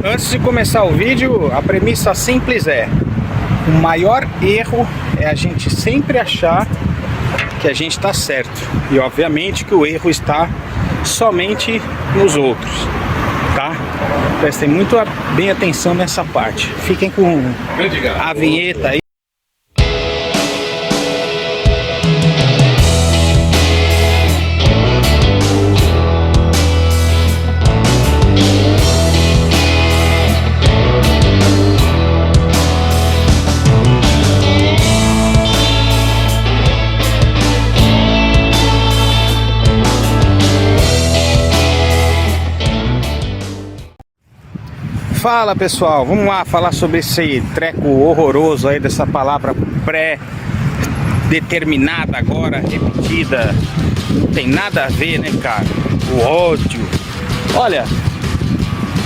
Antes de começar o vídeo, a premissa simples é: o maior erro é a gente sempre achar que a gente está certo. E obviamente que o erro está somente nos outros, tá? Prestem muito bem atenção nessa parte. Fiquem com a vinheta aí. Fala pessoal, vamos lá falar sobre esse treco horroroso aí dessa palavra pré-determinada agora, repetida. Não tem nada a ver, né, cara? O ódio. Olha,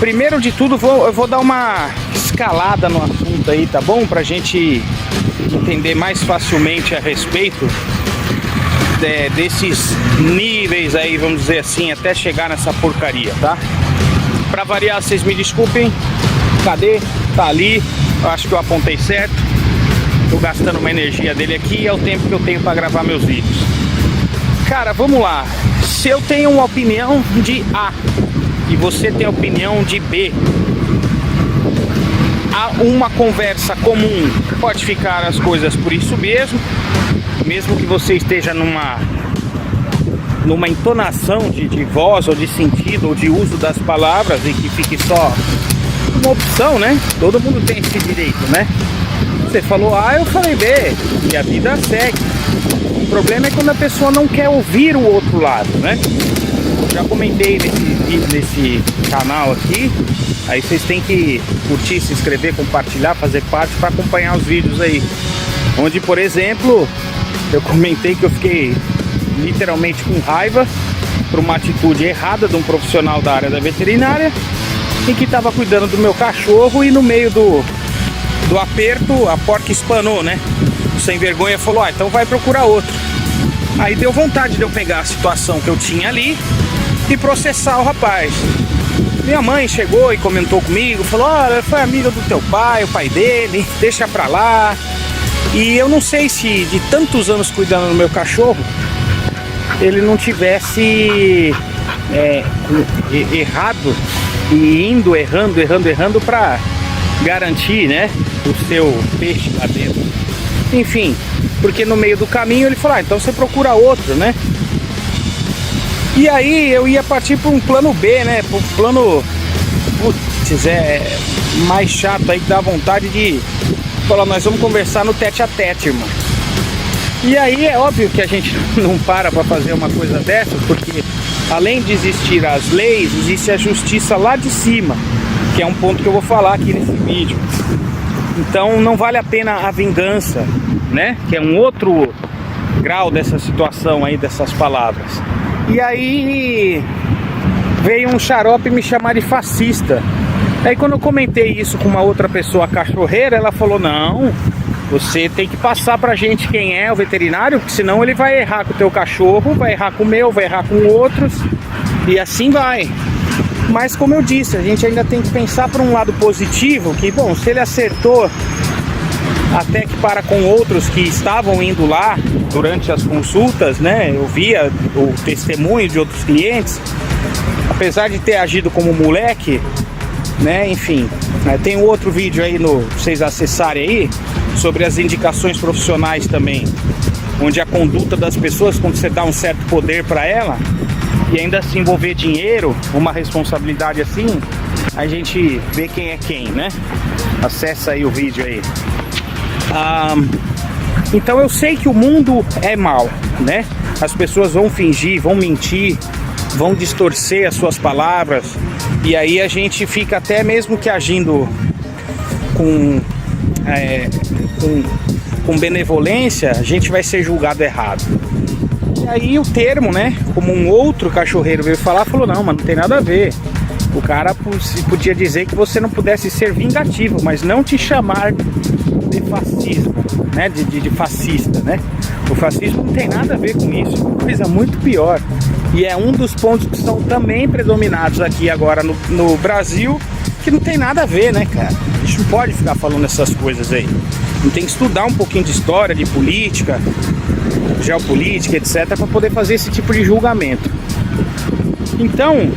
primeiro de tudo eu vou dar uma escalada no assunto aí, tá bom? Pra gente entender mais facilmente a respeito desses níveis aí, vamos dizer assim, até chegar nessa porcaria, tá? Pra variar, vocês me desculpem. Cadê? Tá ali. Eu acho que eu apontei certo. Tô gastando uma energia dele aqui. É o tempo que eu tenho pra gravar meus vídeos. Cara, vamos lá. Se eu tenho uma opinião de A e você tem a opinião de B, há uma conversa comum. Pode ficar as coisas por isso mesmo. Mesmo que você esteja numa entonação de voz ou de sentido ou de uso das palavras e que fique só uma opção, né? Todo mundo tem esse direito, né? Você falou A, eu falei B, e a vida segue. O problema é quando a pessoa não quer ouvir o outro lado, né? Já comentei nesse canal aqui. Aí vocês têm que curtir, se inscrever, compartilhar, fazer parte para acompanhar os vídeos aí. Onde, por exemplo, eu comentei que eu fiquei literalmente com raiva por uma atitude errada de um profissional da área da veterinária, em que estava cuidando do meu cachorro e no meio do aperto a porca espanou, né? O sem vergonha falou: ah, então vai procurar outro. Aí deu vontade de eu pegar a situação que eu tinha ali e processar o rapaz. Minha mãe chegou e comentou comigo, falou: olha, foi amiga do teu pai, o pai dele, deixa pra lá. E eu não sei se de tantos anos cuidando do meu cachorro ele não tivesse errado e indo errando para garantir, né, o seu peixe lá dentro. Enfim, porque no meio do caminho ele falou: ah, então você procura outro, né? E aí eu ia partir para um plano B, né? Para um plano, putz, mais chato aí, que dá vontade de falar: nós vamos conversar no tete a tete, irmão. E aí é óbvio que a gente não para fazer uma coisa dessa, porque além de existir as leis, existe a justiça lá de cima, que é um ponto que eu vou falar aqui nesse vídeo. Então não vale a pena a vingança, né? Que é um outro grau dessa situação aí, dessas palavras. E aí veio um xarope me chamar de fascista. Aí quando eu comentei isso com uma outra pessoa cachorreira, ela falou: não, você tem que passar pra gente quem é o veterinário, porque senão ele vai errar com o teu cachorro, vai errar com o meu, vai errar com outros, e assim vai. Mas como eu disse, a gente ainda tem que pensar por um lado positivo, que bom, se ele acertou até que para com outros que estavam indo lá durante as consultas, né? Eu via o testemunho de outros clientes, apesar de ter agido como moleque, né? Enfim, tem um outro vídeo aí pra vocês acessarem aí, sobre as indicações profissionais também, onde a conduta das pessoas, quando você dá um certo poder para ela e ainda se envolver dinheiro, uma responsabilidade assim, a gente vê quem é quem, né? Acessa aí o vídeo aí. Então eu sei que o mundo é mau, né? As pessoas vão fingir, vão mentir, vão distorcer as suas palavras, e aí a gente fica até mesmo que agindo com benevolência, a gente vai ser julgado errado. E aí o termo, né, como um outro cachorreiro veio falar, falou: não, mas não tem nada a ver. O cara podia dizer que você não pudesse ser vingativo, mas não te chamar de fascismo, né, de fascista, né? O fascismo não tem nada a ver com isso, é uma coisa muito pior. E é um dos pontos que são também predominados aqui agora no Brasil, que que não tem nada a ver, né, cara? A gente não pode ficar falando essas coisas aí. A gente tem que estudar um pouquinho de história, de política, geopolítica, etc, para poder fazer esse tipo de julgamento. Então,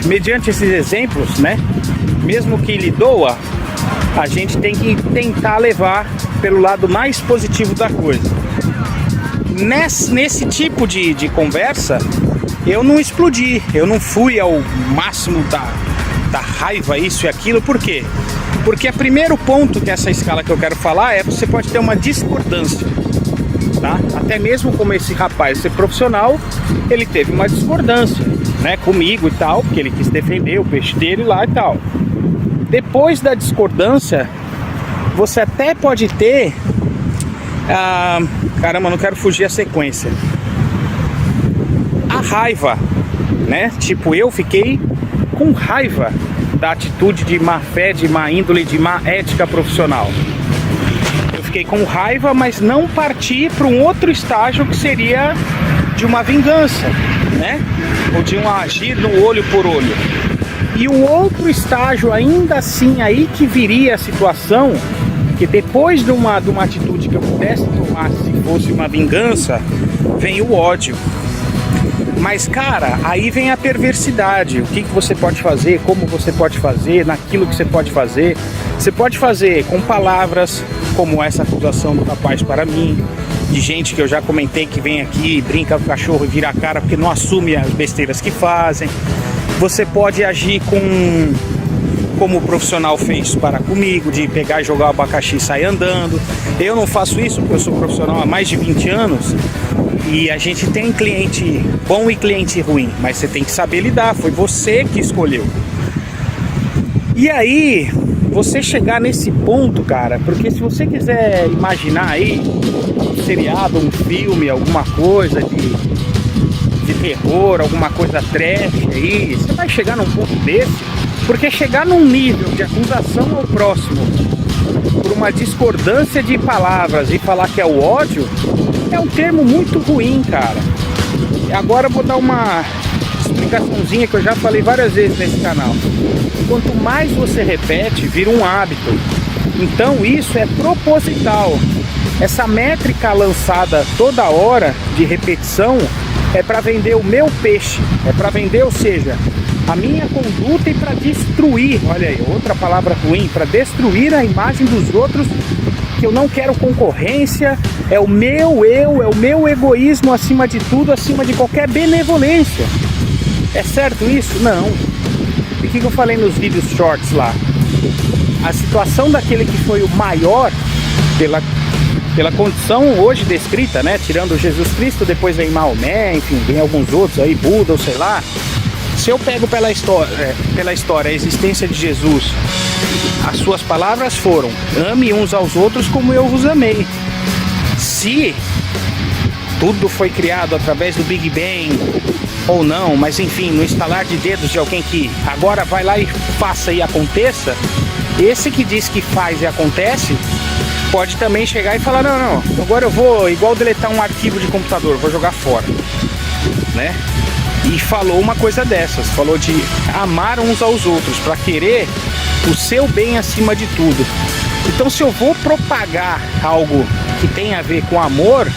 mediante esses exemplos, né, mesmo que lhe doa, a gente tem que tentar levar pelo lado mais positivo da coisa. Nesse tipo de conversa, eu não explodi, eu não fui ao máximo da raiva, isso e aquilo. Por quê? Porque o primeiro ponto que essa escala que eu quero falar você pode ter uma discordância, tá? Até mesmo como esse rapaz ser profissional, ele teve uma discordância, né, comigo e tal, porque ele quis defender o peixe dele lá e tal. Depois da discordância, você até pode ter... caramba, não quero fugir a sequência. A raiva, né? Tipo, eu fiquei com raiva da atitude de má fé, de má índole, de má ética profissional. Eu fiquei com raiva, mas não parti para um outro estágio que seria de uma vingança, né? Ou de um agir no olho por olho. E o outro estágio ainda assim aí que viria a situação que depois de uma atitude que eu pudesse tomar se fosse uma vingança, vem o ódio. Mas cara, aí vem a perversidade. O que você pode fazer, como você pode fazer, naquilo que você pode fazer. Você pode fazer com palavras como essa acusação do rapaz para mim, de gente que eu já comentei que vem aqui, brinca com o cachorro e vira a cara porque não assume as besteiras que fazem. Você pode agir como o profissional fez para comigo, de pegar e jogar o abacaxi e sair andando. Eu não faço isso porque eu sou profissional há mais de 20 anos e a gente tem cliente bom e cliente ruim, mas você tem que saber lidar, foi você que escolheu. E aí, você chegar nesse ponto, cara, porque se você quiser imaginar aí um seriado, um filme, alguma coisa de terror, alguma coisa trash aí, você vai chegar num ponto desse, porque chegar num nível de acusação ao próximo por uma discordância de palavras e falar que é o ódio, é um termo muito ruim, cara. E agora eu vou dar uma explicaçãozinha que eu já falei várias vezes nesse canal. Quanto mais você repete, vira um hábito. Então isso é proposital. Essa métrica lançada toda hora de repetição é para vender o meu peixe, é para vender, ou seja, a minha conduta e para destruir, olha aí, outra palavra ruim, para destruir a imagem dos outros, que eu não quero concorrência, é o meu eu, é o meu egoísmo acima de tudo, acima de qualquer benevolência. É certo isso? Não. E o que eu falei nos vídeos shorts lá? A situação daquele que foi o maior pela condição hoje descrita, né? Tirando Jesus Cristo, depois vem Maomé, enfim, vem alguns outros aí, Buda ou sei lá. Se eu pego pela história a existência de Jesus, as suas palavras foram: ame uns aos outros como eu vos amei. Se tudo foi criado através do Big Bang ou não, mas enfim, no estalar de dedos de alguém que agora vai lá e faça e aconteça, esse que diz que faz e acontece pode também chegar e falar: não, agora eu vou igual deletar um arquivo de computador, vou jogar fora, né? E falou uma coisa dessas, falou de amar uns aos outros, para querer o seu bem acima de tudo. Então, se eu vou propagar algo que tem a ver com amor,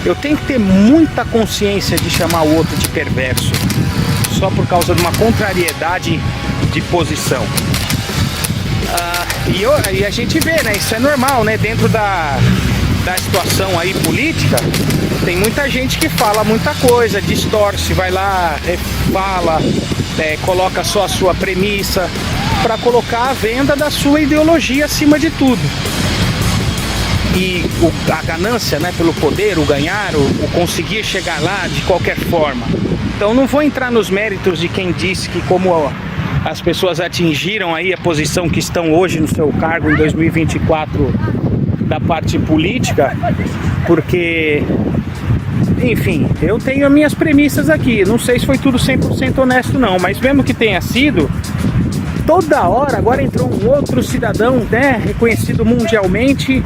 eu tenho que ter muita consciência de chamar o outro de perverso, só por causa de uma contrariedade de posição. E a gente vê, né? Isso é normal, né? Dentro da situação aí política, tem muita gente que fala muita coisa, distorce, vai lá, fala, coloca só a sua premissa para colocar a venda da sua ideologia acima de tudo. E a ganância, né, pelo poder, o ganhar, o conseguir chegar lá de qualquer forma. Então não vou entrar nos méritos de quem disse que como as pessoas atingiram aí a posição que estão hoje no seu cargo em 2024 da parte política, porque, enfim, eu tenho as minhas premissas aqui. Não sei se foi tudo 100% honesto não, mas mesmo que tenha sido, toda hora agora entrou um outro cidadão, né, reconhecido mundialmente.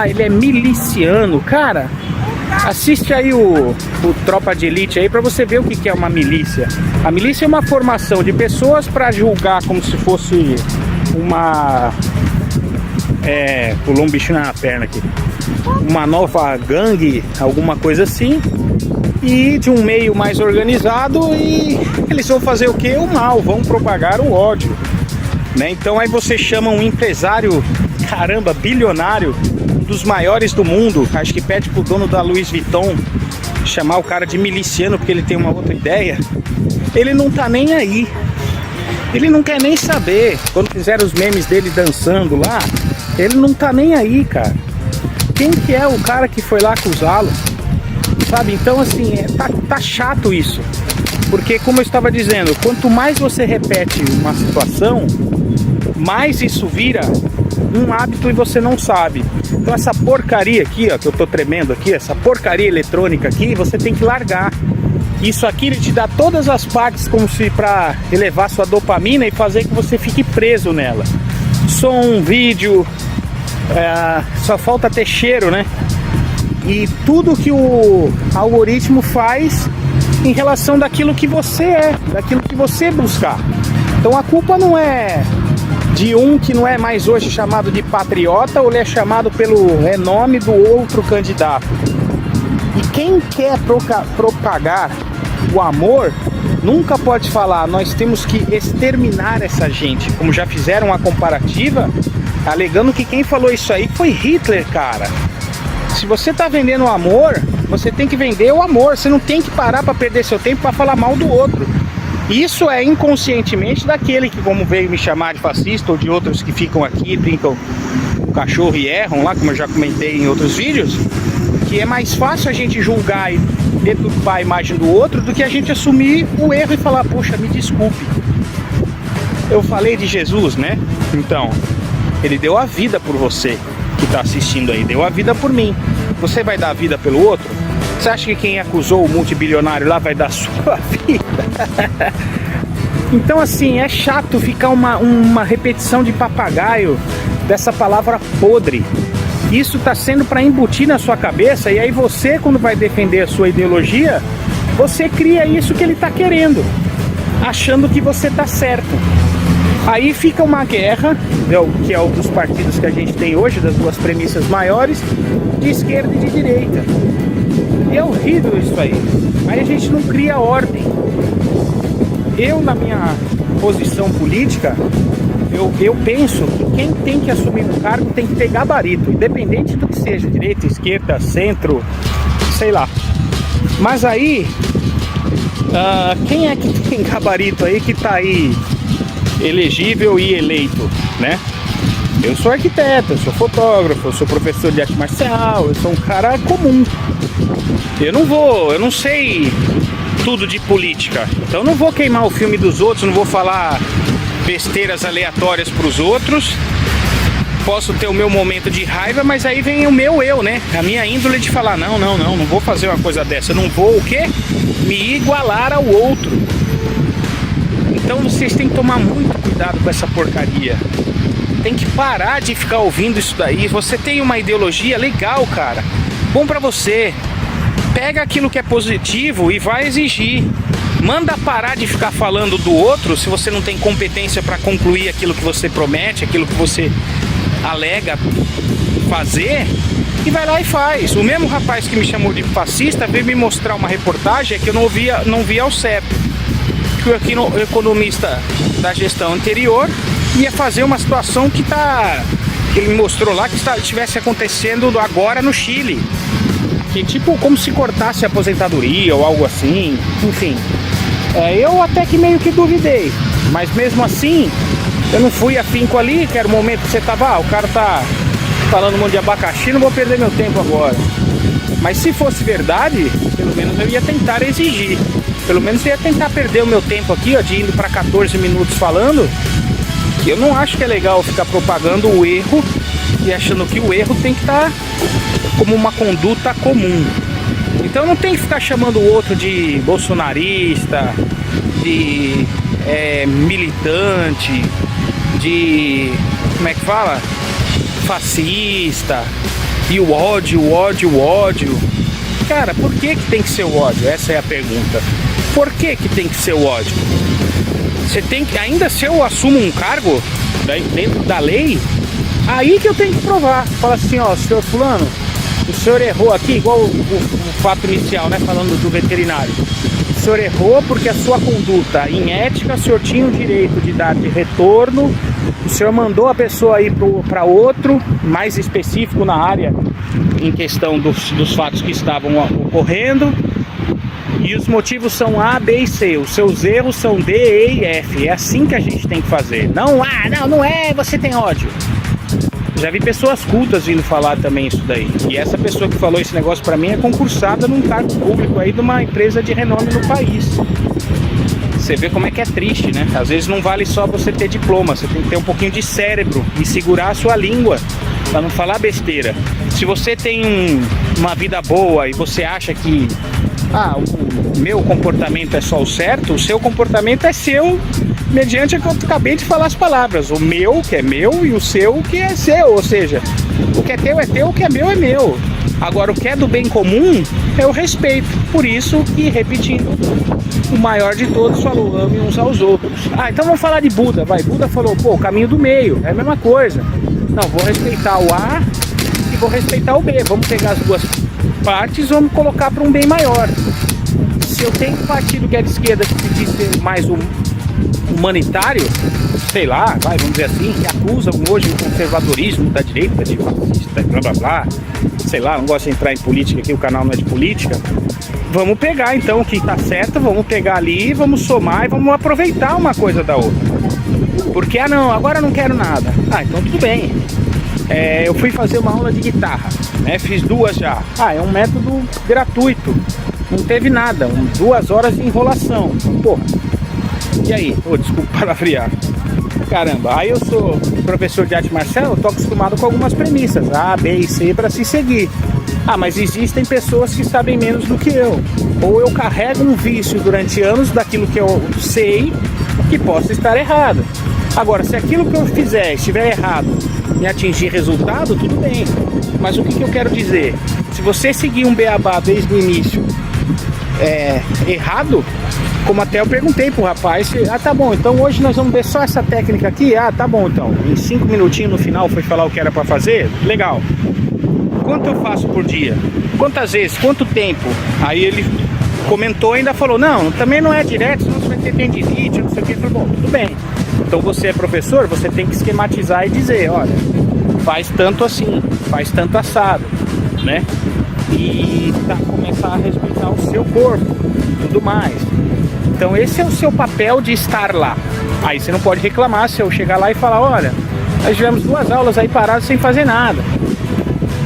Ele é miliciano. Cara, Assiste aí o Tropa de Elite aí pra você ver o que é uma milícia. A milícia é uma formação de pessoas pra julgar como se fosse uma... pulou um bicho na perna aqui. Uma nova gangue, alguma coisa assim. E de um meio mais organizado, e eles vão fazer o que? O mal, vão propagar o ódio, né? Então aí você chama um empresário, caramba, bilionário, um dos maiores do mundo, acho que pede pro dono da Louis Vuitton chamar o cara de miliciano porque ele tem uma outra ideia. Ele não tá nem aí, ele não quer nem saber. Quando fizeram os memes dele dançando lá, ele não tá nem aí, cara. Quem que é o cara que foi lá acusá-lo? Sabe? Então assim, tá chato isso. Porque como eu estava dizendo, quanto mais você repete uma situação, mais isso vira um hábito e você não sabe. Então essa porcaria aqui, ó, que eu tô tremendo aqui, essa porcaria eletrônica aqui, você tem que largar. Isso aqui ele te dá todas as partes como se para elevar sua dopamina e fazer que você fique preso nela. Som, vídeo, só falta ter cheiro, né? E tudo que o algoritmo faz em relação daquilo que você é, daquilo que você buscar. Então a culpa não é de um que não é mais hoje chamado de patriota, ou ele é chamado pelo renome do outro candidato. E quem quer propagar o amor nunca pode falar, nós temos que exterminar essa gente, como já fizeram uma comparativa, alegando que quem falou isso aí foi Hitler, cara. Se você tá vendendo o amor, você tem que vender o amor. Você não tem que parar para perder seu tempo para falar mal do outro. Isso é inconscientemente daquele que, como veio me chamar de fascista, ou de outros que ficam aqui, brincam o cachorro e erram lá, como eu já comentei em outros vídeos, que é mais fácil a gente julgar e deturpar a imagem do outro do que a gente assumir o erro e falar, poxa, me desculpe. Eu falei de Jesus, né? Então, ele deu a vida por você que está assistindo aí, deu a vida por mim. Você vai dar a vida pelo outro? Você acha que quem acusou o multibilionário lá vai dar a sua vida? Então assim, é chato ficar uma repetição de papagaio dessa palavra podre. Isso está sendo para embutir na sua cabeça, e aí você, quando vai defender a sua ideologia, você cria isso que ele está querendo, achando que você está certo. Aí fica uma guerra, que é um dos partidos que a gente tem hoje, das duas premissas maiores, de esquerda e de direita. E é horrível isso aí. Aí a gente não cria ordem. Eu, na minha posição política, eu penso que quem tem que assumir um cargo tem que ter gabarito, independente do que seja, direita, esquerda, centro, sei lá. Mas aí, quem é que tem gabarito aí que tá aí elegível e eleito, né? Eu sou arquiteto, eu sou fotógrafo, eu sou professor de arte marcial, eu sou um cara comum. Eu não sei tudo de política, então eu não vou queimar o filme dos outros, não vou falar besteiras aleatórias pros outros. Posso ter o meu momento de raiva, mas aí vem o meu eu, né? A minha índole de falar, não vou fazer uma coisa dessa, eu não vou o quê? Me igualar ao outro. Então vocês têm que tomar muito cuidado com essa porcaria. Tem que parar de ficar ouvindo isso daí. Você tem uma ideologia legal, cara, bom pra você. Pega aquilo que é positivo e vai exigir. Manda parar de ficar falando do outro se você não tem competência para concluir aquilo que você promete, aquilo que você alega fazer, e vai lá e faz. O mesmo rapaz que me chamou de fascista veio me mostrar uma reportagem que eu não via ao certo. Que o economista da gestão anterior ia fazer uma situação que ele mostrou lá que estivesse acontecendo agora no Chile, que tipo como se cortasse a aposentadoria ou algo assim, enfim. Eu até que meio que duvidei, mas mesmo assim eu não fui afinco ali, que era o momento que você tava, o cara tá falando um monte de abacaxi, não vou perder meu tempo agora. Mas se fosse verdade, pelo menos eu ia tentar exigir. Pelo menos eu ia tentar perder o meu tempo aqui, ó, de indo para 14 minutos falando, que eu não acho que é legal ficar propagando o erro e achando que o erro tem que estar como uma conduta comum. Então não tem que ficar chamando o outro de bolsonarista, de militante, de, como é que fala? Fascista, e o ódio. Cara, por que tem que ser o ódio? Essa é a pergunta. Por que tem que ser o ódio? Você tem que, ainda se eu assumo um cargo dentro da lei, aí que eu tenho que provar. Fala assim, ó, senhor fulano, o senhor errou aqui, igual o fato inicial, né, falando do veterinário. O senhor errou porque a sua conduta em ética, o senhor tinha o direito de dar de retorno, o senhor mandou a pessoa ir para outro, mais específico na área, em questão dos fatos que estavam ocorrendo, e os motivos são A, B e C, os seus erros são D, E e F, é assim que a gente tem que fazer, não, não é, você tem ódio. Já vi pessoas cultas vindo falar também isso daí. E essa pessoa que falou esse negócio pra mim é concursada num cargo público aí de uma empresa de renome no país. Você vê como é que é triste, né? Às vezes não vale só você ter diploma, você tem que ter um pouquinho de cérebro e segurar a sua língua pra não falar besteira. Se você tem uma vida boa e você acha que o meu comportamento é só o certo, o seu comportamento é seu mediante a que eu acabei de falar as palavras. O meu, que é meu, e o seu, que é seu. Ou seja, o que é teu, o que é meu. Agora, o que é do bem comum é o respeito. Por isso que, repetindo, o maior de todos falou, ame uns aos outros. Então vamos falar de Buda, vai. Buda falou, o caminho do meio, é a mesma coisa. Não, vou respeitar o A e vou respeitar o B. Vamos pegar as duas partes, vamos colocar para um bem maior. Se eu tenho um partido que é de esquerda que diz ser mais humanitário, sei lá, vamos dizer assim, que acusam hoje o conservadorismo da direita de fascista, blá blá blá, sei lá, não gosto de entrar em política aqui, o canal não é de política. Vamos pegar então o que está certo, vamos pegar ali, vamos somar e vamos aproveitar uma coisa da outra. Porque, não, agora eu não quero nada. Então tudo bem. Eu fui fazer uma aula de guitarra, né? Fiz 2 já. É um método gratuito. Não teve nada, 2 horas de enrolação. Porra. E aí? Desculpa palavrear. Caramba, aí eu sou professor de arte marcial, eu tô acostumado com algumas premissas, A, B e C para se seguir. Mas existem pessoas que sabem menos do que eu. Ou eu carrego um vício durante anos daquilo que eu sei que possa estar errado. Agora, se aquilo que eu fizer estiver errado e atingir resultado, tudo bem. Mas o que eu quero dizer? Se você seguir um beabá desde o início errado, como até eu perguntei pro rapaz, tá bom, então hoje nós vamos ver só essa técnica aqui, tá bom então, em 5 minutinhos no final foi falar o que era pra fazer, legal. Quanto eu faço por dia? Quantas vezes? Quanto tempo? Aí ele comentou e ainda falou, não, também não é direto, senão você vai ter tendinite, não sei o que. Eu falei, bom, tudo bem. Então você é professor, você tem que esquematizar e dizer, olha, faz tanto assim, faz tanto assado, né? E começar a respeitar o seu corpo, tudo mais. Então esse é o seu papel de estar lá. Aí você não pode reclamar se eu chegar lá e falar, olha, nós tivemos 2 aulas aí paradas sem fazer nada.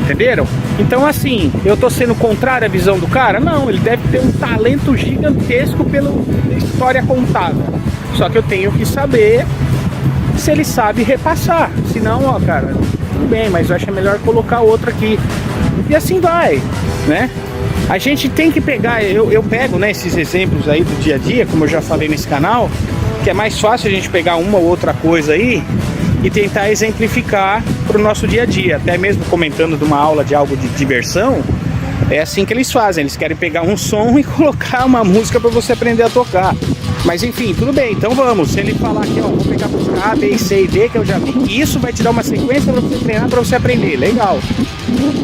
Entenderam? Então assim, eu tô sendo contrário à visão do cara? Não, ele deve ter um talento gigantesco pela história contada. Só que eu tenho que saber se ele sabe repassar. Senão, cara, tudo bem, mas eu acho melhor colocar outro aqui. E assim vai, né? A gente tem que pegar, eu pego, né, esses exemplos aí do dia a dia, como eu já falei nesse canal, que é mais fácil a gente pegar uma ou outra coisa aí e tentar exemplificar para o nosso dia a dia. Até mesmo comentando de uma aula de algo de diversão, é assim que eles fazem, eles querem pegar um som e colocar uma música para você aprender a tocar. Mas enfim, tudo bem, então vamos. Se ele falar aqui, vou pegar música A, B, C e D, que eu já vi, isso vai te dar uma sequência para você treinar, para você aprender, legal.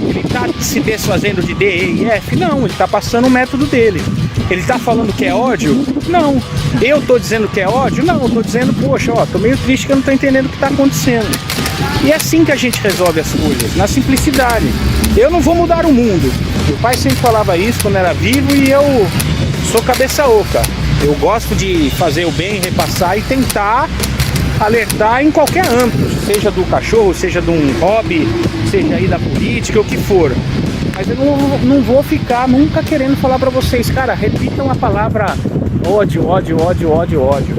Ele tá se desfazendo de D, E e F? Não, ele tá passando o método dele. Ele tá falando que é ódio? Não. Eu tô dizendo que é ódio? Não, eu tô dizendo, poxa, tô meio triste que eu não tô entendendo o que tá acontecendo. E é assim que a gente resolve as coisas, na simplicidade. Eu não vou mudar o mundo. Meu pai sempre falava isso quando era vivo e eu sou cabeça oca. Eu gosto de fazer o bem, repassar e tentar alertar em qualquer âmbito, seja do cachorro, seja de um hobby, seja aí da política, o que for. Mas eu não vou ficar nunca querendo falar pra vocês, cara, repitam a palavra ódio, ódio, ódio, ódio, ódio.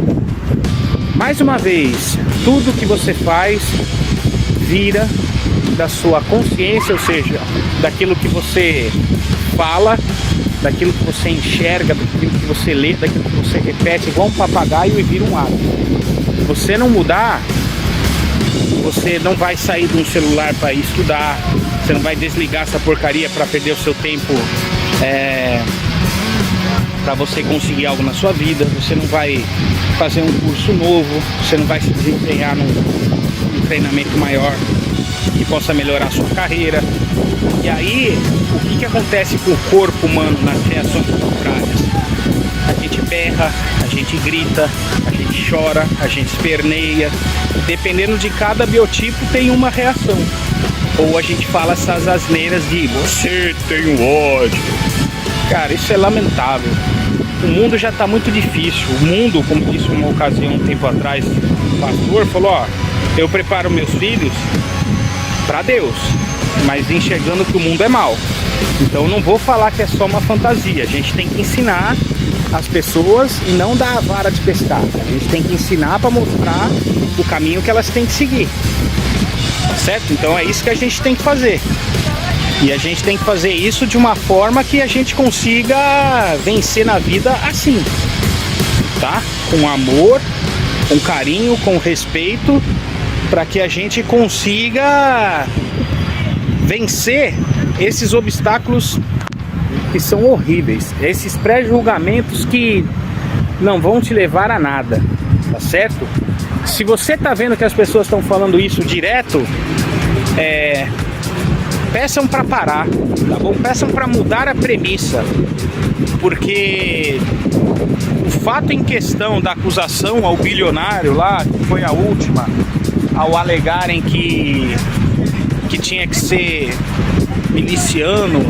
Mais uma vez, tudo que você faz vira da sua consciência, ou seja, daquilo que você fala, daquilo que você enxerga, daquilo que você lê, daquilo que você repete igual um papagaio e vira um hábito. Se você não mudar, você não vai sair de um celular para estudar, você não vai desligar essa porcaria para perder o seu tempo para você conseguir algo na sua vida. Você não vai fazer um curso novo, você não vai se desempenhar num treinamento maior que possa melhorar a sua carreira. E aí, o que acontece com o corpo humano nas reações contrárias? A gente berra, a gente grita, a gente chora, a gente esperneia. Dependendo de cada biotipo tem uma reação. Ou a gente fala essas asneiras de você tem um ódio. Cara, isso é lamentável. O mundo já está muito difícil. O mundo, como disse uma ocasião um tempo atrás, o pastor falou, ó, eu preparo meus filhos para Deus, mas enxergando que o mundo é mau. Então não vou falar que é só uma fantasia. A gente tem que ensinar as pessoas e não dar a vara de pescar. A gente tem que ensinar para mostrar o caminho que elas têm que seguir. Tá certo? Então é isso que a gente tem que fazer. E a gente tem que fazer isso de uma forma que a gente consiga vencer na vida assim, tá? Com amor, com carinho, com respeito, para que a gente consiga vencer esses obstáculos que são horríveis, esses pré-julgamentos que não vão te levar a nada, tá certo? Se você tá vendo que as pessoas estão falando isso direto, peçam para parar, tá bom? Peçam para mudar a premissa, porque o fato em questão da acusação ao bilionário lá, que foi a última, ao alegarem que tinha que ser miliciano,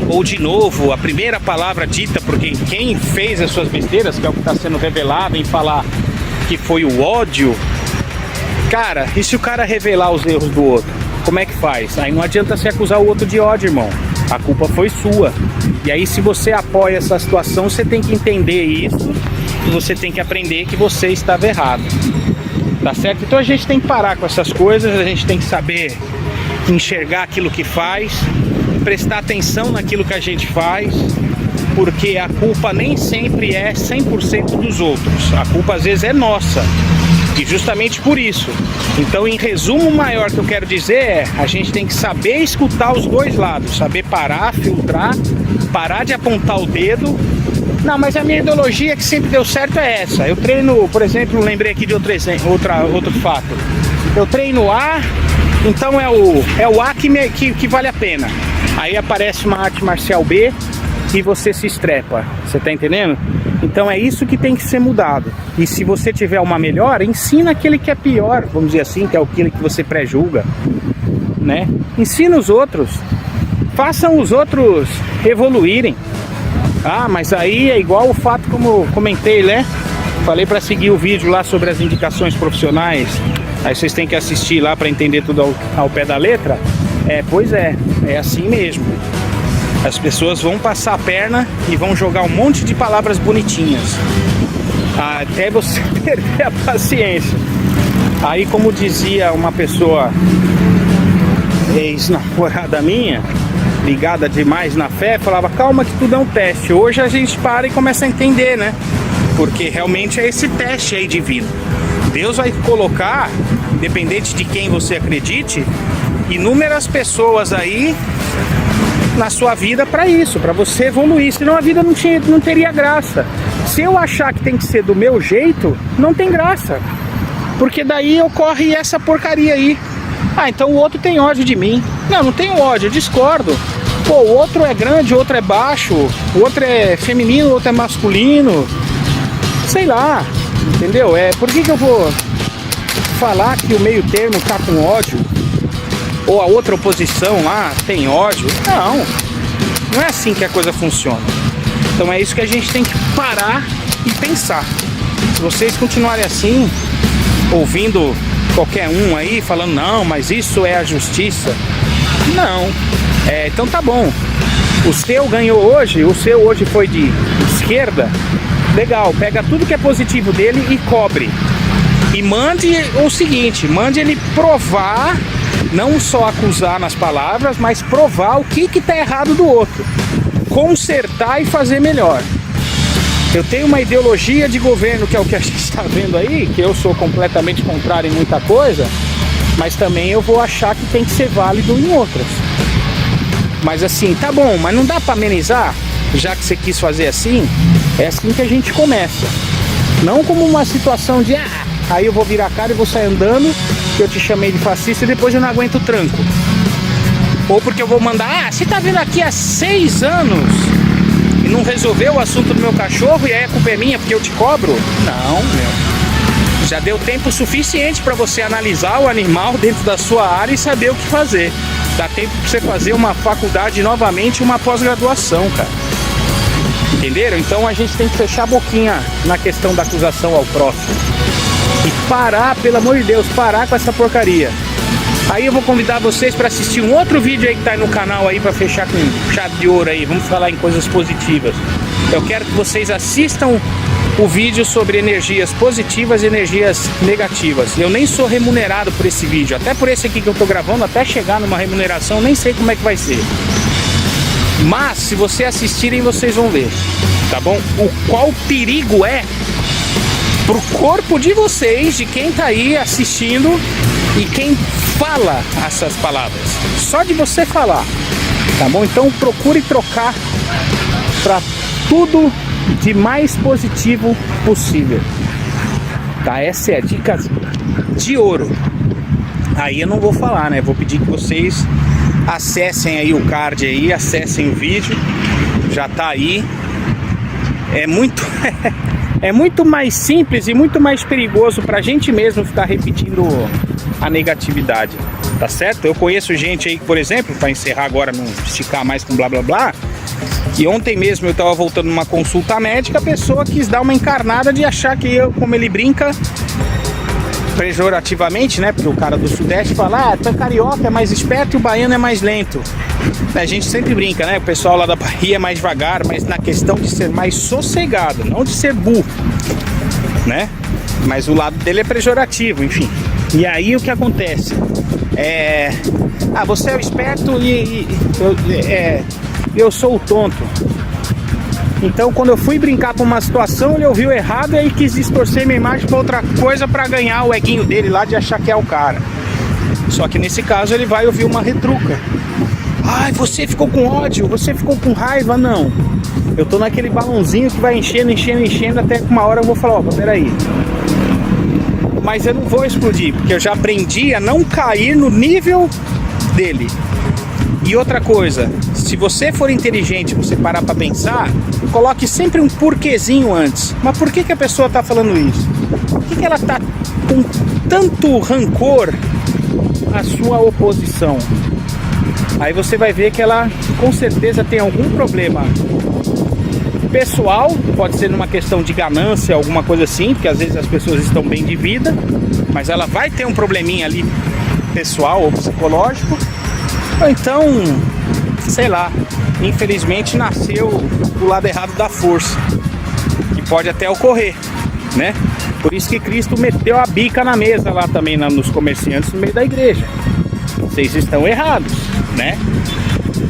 ou de novo, a primeira palavra dita por quem fez as suas besteiras, que é o que está sendo revelado em falar que foi o ódio. Cara, e se o cara revelar os erros do outro? Como é que faz? Aí não adianta se acusar o outro de ódio, irmão. A culpa foi sua. E aí, se você apoia essa situação, você tem que entender isso e você tem que aprender que você estava errado. Tá certo? Então a gente tem que parar com essas coisas, a gente tem que saber enxergar aquilo que faz, prestar atenção naquilo que a gente faz, porque a culpa nem sempre é 100% dos outros. A culpa às vezes é nossa. E justamente por isso. Então, em resumo maior que eu quero dizer é, a gente tem que saber escutar os dois lados, saber parar, filtrar, parar de apontar o dedo. Não, mas a minha ideologia que sempre deu certo é essa. Eu treino, por exemplo, lembrei aqui de outro fato. Eu treino A, então é o A que vale a pena. Aí aparece uma arte marcial B e você se estrepa. Você tá entendendo? Então é isso que tem que ser mudado. E se você tiver uma melhor, ensina aquele que é pior, vamos dizer assim, que é aquele que você pré-julga, né? Ensina os outros. Façam os outros evoluírem. Ah, mas aí é igual o fato como eu comentei, né? Falei para seguir o vídeo lá sobre as indicações profissionais. Aí vocês têm que assistir lá para entender tudo ao pé da letra. Pois é assim mesmo. As pessoas vão passar a perna e vão jogar um monte de palavras bonitinhas até você perder a paciência. Aí, como dizia uma pessoa ex-namorada minha, ligada demais na fé, falava, calma que tudo é um teste. Hoje a gente para e começa a entender, né? Porque realmente é esse teste aí divino. Deus vai colocar, independente de quem você acredite, inúmeras pessoas aí na sua vida para isso, para você evoluir, senão a vida não teria graça. Se eu achar que tem que ser do meu jeito, não tem graça, porque daí ocorre essa porcaria aí. Ah, então o outro tem ódio de mim. Não tenho ódio, eu discordo. Pô, o outro é grande, o outro é baixo, o outro é feminino, o outro é masculino, sei lá, entendeu? Por que eu vou falar que o meio termo tá com ódio? Ou a outra oposição lá tem ódio? Não é assim que a coisa funciona. Então é isso que a gente tem que parar e pensar. Se vocês continuarem assim, ouvindo qualquer um aí falando, não, mas isso é a justiça. Não. Então tá bom. O seu ganhou hoje, o seu hoje foi de esquerda. Legal, pega tudo que é positivo dele e cobre. E mande o seguinte, mande ele provar, não só acusar nas palavras, mas provar o que tá errado do outro. Consertar e fazer melhor. Eu tenho uma ideologia de governo, que é o que a gente está vendo aí, que eu sou completamente contrário em muita coisa, mas também eu vou achar que tem que ser válido em outras. Mas assim, tá bom, mas não dá pra amenizar? Já que você quis fazer assim, é assim que a gente começa. Não como uma situação de, aí eu vou virar a cara e vou sair andando, que eu te chamei de fascista e depois eu não aguento o tranco. Ou porque eu vou mandar, você tá vindo aqui há 6 anos e não resolveu o assunto do meu cachorro e aí a culpa é minha porque eu te cobro? Não, meu. Já deu tempo suficiente para você analisar o animal dentro da sua área e saber o que fazer. Dá tempo para você fazer uma faculdade novamente, uma pós-graduação, cara. Entenderam? Então a gente tem que fechar a boquinha na questão da acusação ao próximo. E parar, pelo amor de Deus, parar com essa porcaria. Aí eu vou convidar vocês para assistir um outro vídeo aí que tá aí no canal aí para fechar com chave de ouro aí. Vamos falar em coisas positivas. Eu quero que vocês assistam o vídeo sobre energias positivas e energias negativas. Eu nem sou remunerado por esse vídeo, até por esse aqui que eu tô gravando, até chegar numa remuneração, nem sei como é que vai ser. Mas se vocês assistirem, vocês vão ver, tá bom? Qual perigo é pro corpo de vocês, de quem tá aí assistindo e quem fala essas palavras. Só de você falar, tá bom? Então procure trocar para tudo de mais positivo possível, tá? Essa é a dica de ouro. Aí eu não vou falar, né? Vou pedir que vocês acessem aí o card aí, acessem o vídeo, já tá aí. É muito é muito mais simples e muito mais perigoso pra gente mesmo ficar repetindo a negatividade, tá certo? Eu conheço gente aí, por exemplo, para encerrar agora, não esticar mais com blá blá blá, que ontem mesmo eu tava voltando numa consulta médica, a pessoa quis dar uma encarnada de achar que eu, como ele brinca pejorativamente, né? Porque o cara do Sudeste fala, tu é carioca, é mais esperto e o baiano é mais lento. A gente sempre brinca, né? O pessoal lá da Bahia é mais devagar, mas na questão de ser mais sossegado, não de ser burro, né? Mas o lado dele é pejorativo, enfim. E aí o que acontece? Você é o esperto e eu sou o tonto. Então quando eu fui brincar com uma situação, ele ouviu errado e aí quis distorcer minha imagem para outra coisa para ganhar o eguinho dele lá de achar que é o cara. Só que nesse caso ele vai ouvir uma retruca. Ai, você ficou com ódio, você ficou com raiva. Não, eu tô naquele balãozinho que vai enchendo, enchendo, enchendo, até que uma hora eu vou falar, opa, peraí. Mas eu não vou explodir, porque eu já aprendi a não cair no nível dele. E outra coisa, se você for inteligente, você parar pra pensar, coloque sempre um porquezinho antes. Mas por que a pessoa tá falando isso? Por que ela tá com tanto rancor à sua oposição? Aí você vai ver que ela com certeza tem algum problema pessoal, pode ser numa questão de ganância, alguma coisa assim, porque às vezes as pessoas estão bem de vida, mas ela vai ter um probleminha ali pessoal ou psicológico, ou então, sei lá, infelizmente nasceu do lado errado da força, que pode até ocorrer, né? Por isso que Cristo meteu a bica na mesa lá também, nos comerciantes no meio da igreja. Vocês estão errados, né?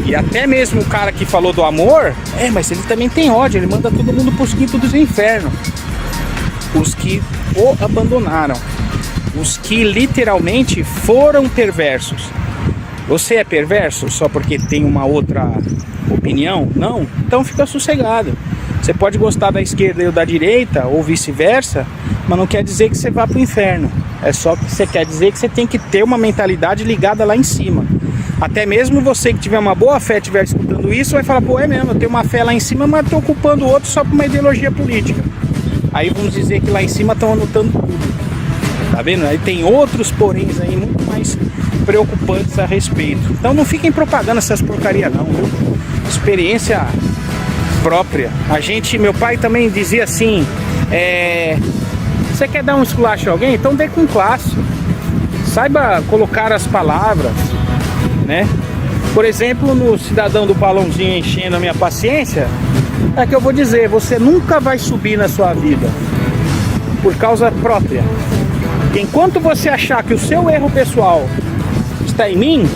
E até mesmo o cara que falou do amor, mas ele também tem ódio, ele manda todo mundo pros quintos dos infernos. Os que o abandonaram, os que literalmente foram perversos. Você é perverso só porque tem uma outra opinião? Não? Então fica sossegado. Você pode gostar da esquerda ou da direita, ou vice-versa, mas não quer dizer que você vá pro inferno. É só que você quer dizer que você tem que ter uma mentalidade ligada lá em cima. Até mesmo você que tiver uma boa fé, estiver escutando isso, vai falar, pô, é mesmo, eu tenho uma fé lá em cima, mas estou ocupando o outro só por uma ideologia política. Aí vamos dizer que lá em cima estão anotando tudo. Tá vendo? Aí tem outros poréns aí muito mais preocupantes a respeito. Então não fiquem propagando essas porcarias não, viu? Experiência própria. Meu pai também dizia assim, você quer dar um esculacho a alguém? Então dê com classe. Saiba colocar as palavras, né? Por exemplo, no cidadão do balãozinho enchendo a minha paciência, é que eu vou dizer, você nunca vai subir na sua vida por causa própria. Enquanto você achar que o seu erro pessoal está em mim,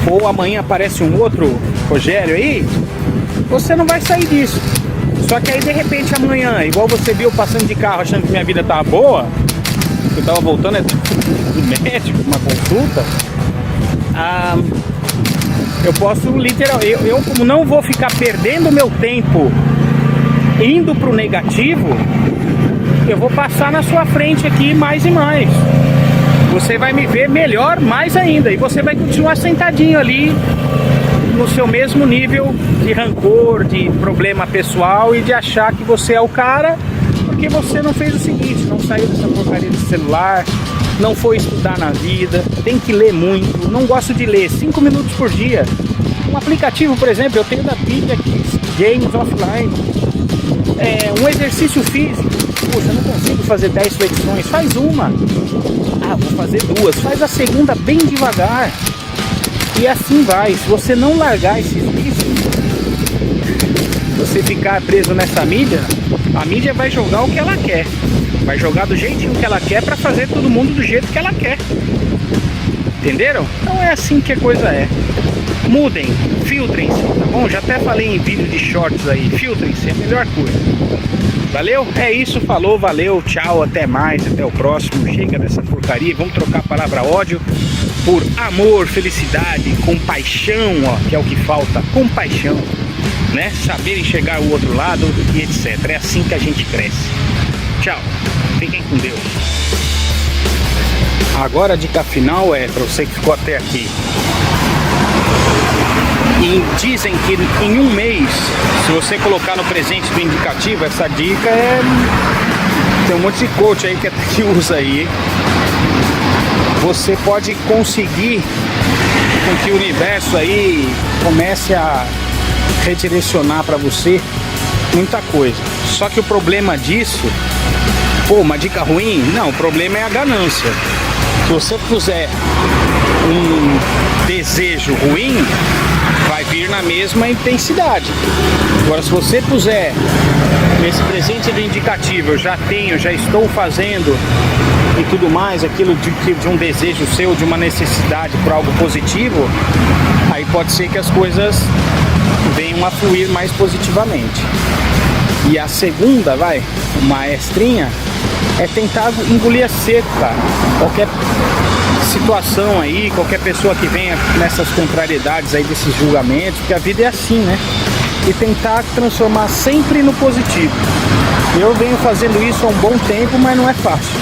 ou amanhã aparece um outro Rogério aí, você não vai sair disso. Só que aí de repente amanhã, igual você viu passando de carro achando que minha vida tava boa, eu tava voltando do médico, uma consulta, Eu posso literalmente, eu como não vou ficar perdendo meu tempo indo pro negativo, eu vou passar na sua frente aqui mais e mais. Você vai me ver melhor mais ainda, e você vai continuar sentadinho ali no seu mesmo nível de rancor, de problema pessoal e de achar que você é o cara, porque você não fez o seguinte, não saiu dessa porcaria de celular, não foi estudar na vida, tem que ler muito. Não gosto de ler, 5 minutos por dia. Um aplicativo, por exemplo, eu tenho da Bíblia aqui, Games Offline. Um exercício físico, poxa, eu não consigo fazer 10 flexões, faz uma. Ah, vou fazer 2, faz a segunda bem devagar. E assim vai. Se você não largar esses vícios, você ficar preso nessa mídia, a mídia vai jogar o que ela quer. Vai jogar do jeitinho que ela quer pra fazer todo mundo do jeito que ela quer. Entenderam? Então é assim que a coisa é. Mudem, filtrem-se, tá bom? Já até falei em vídeo de shorts aí. Filtrem-se, é a melhor coisa. Valeu? É isso, falou, valeu, tchau, até mais, até o próximo. Chega dessa porcaria, vamos trocar a palavra ódio por amor, felicidade, compaixão, ó, que é o que falta, compaixão, né? Saber enxergar o outro lado e etc. É assim que a gente cresce. Tchau, fiquem com Deus. Agora a dica final é para você que ficou até aqui. E dizem que em um mês, se você colocar no presente do indicativo, essa dica tem um monte de coach aí que usa aí. Você pode conseguir com que o universo aí comece a redirecionar para você muita coisa. Só que o problema disso, uma dica ruim? Não, o problema é a ganância. Se você puser um desejo ruim, vai vir na mesma intensidade. Agora, se você puser nesse presente do indicativo, eu já tenho, já estou fazendo e tudo mais, aquilo de um desejo seu, de uma necessidade por algo positivo, aí pode ser que as coisas venham a fluir mais positivamente. E a segunda, uma extrinha, é tentar engolir a seco, cara. Qualquer situação aí, qualquer pessoa que venha nessas contrariedades aí, desses julgamentos, porque a vida é assim, né? E tentar transformar sempre no positivo. Eu venho fazendo isso há um bom tempo, mas não é fácil.